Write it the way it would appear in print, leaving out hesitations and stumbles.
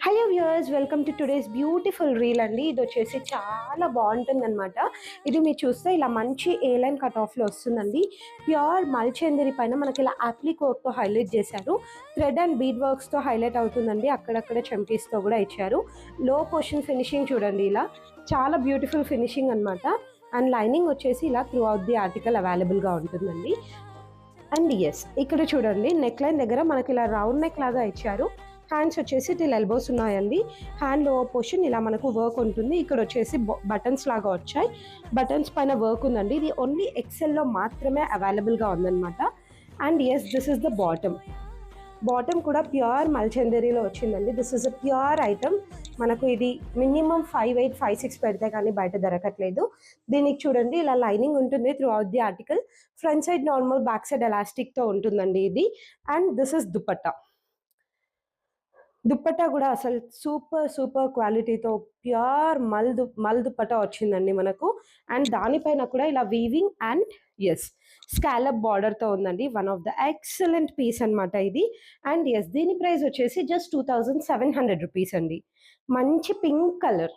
Hello viewers, welcome to today's beautiful reel అండి. ఇది వచ్చేసి చాలా బాగుంటుందన్నమాట. ఇది మీరు చూస్తే ఇలా మంచి ఏ లైన్ కట్ ఆఫ్లో వస్తుందండి. ప్యూర్ మల్చందరి పైన మనకి ఇలా అప్లికోట్తో హైలైట్ చేశారు. థ్రెడ్ అండ్ బీడ్ వర్క్స్తో హైలైట్ అవుతుందండి. అక్కడక్కడ చంకీస్తో కూడా ఇచ్చారు. లో పోర్షన్ ఫినిషింగ్ చూడండి, ఇలా చాలా బ్యూటిఫుల్ ఫినిషింగ్ అనమాట. అండ్ లైనింగ్ వచ్చేసి ఇలా త్రూ అవుట్ ది ఆర్టికల్ అవైలబుల్గా ఉంటుందండి. అండ్ ఎస్, ఇక్కడ చూడండి నెక్ లైన్ దగ్గర మనకి ఇలా రౌండ్ నెక్ లాగా ఇచ్చారు. హ్యాండ్స్ వచ్చేసి టిల్ ఎల్బోస్ ఉన్నాయండి. హ్యాండ్ లోవర్ పోర్షన్ ఇలా మనకు వర్క్ ఉంటుంది. ఇక్కడ వచ్చేసి బటన్స్ లాగా వచ్చాయి. బటన్స్ పైన వర్క్ ఉందండి. ఇది ఓన్లీ ఎక్సెల్లో మాత్రమే అవైలబుల్గా ఉందన్నమాట. And yes, this is the bottom. Bottom కూడా ప్యూర్ మల్చందరిలో వచ్చిందండి. This is a pure item. మనకు ఇది మినిమం 5'8", 5'6" పెడితే కానీ బయట దొరకట్లేదు. దీనికి చూడండి ఇలా లైనింగ్ ఉంటుంది throughout the article. Front side normal, back side ఎలాస్టిక్తో ఉంటుందండి ఇది. And this is dupatta. Dupatta కూడా అసలు సూపర్ సూపర్ క్వాలిటీతో ప్యూర్ మల్ దుప్పట్టా వచ్చిందండి మనకు. అండ్ దానిపైన కూడా ఇలా వీవింగ్ అండ్ ఎస్ స్కాలప్ బార్డర్తో ఉందండి. One of the excellent piece అనమాట ఇది. అండ్ ఎస్, దీని ప్రైస్ వచ్చేసి జస్ట్ 2700 రూపీస్ అండి. మంచి పింక్ కలర్.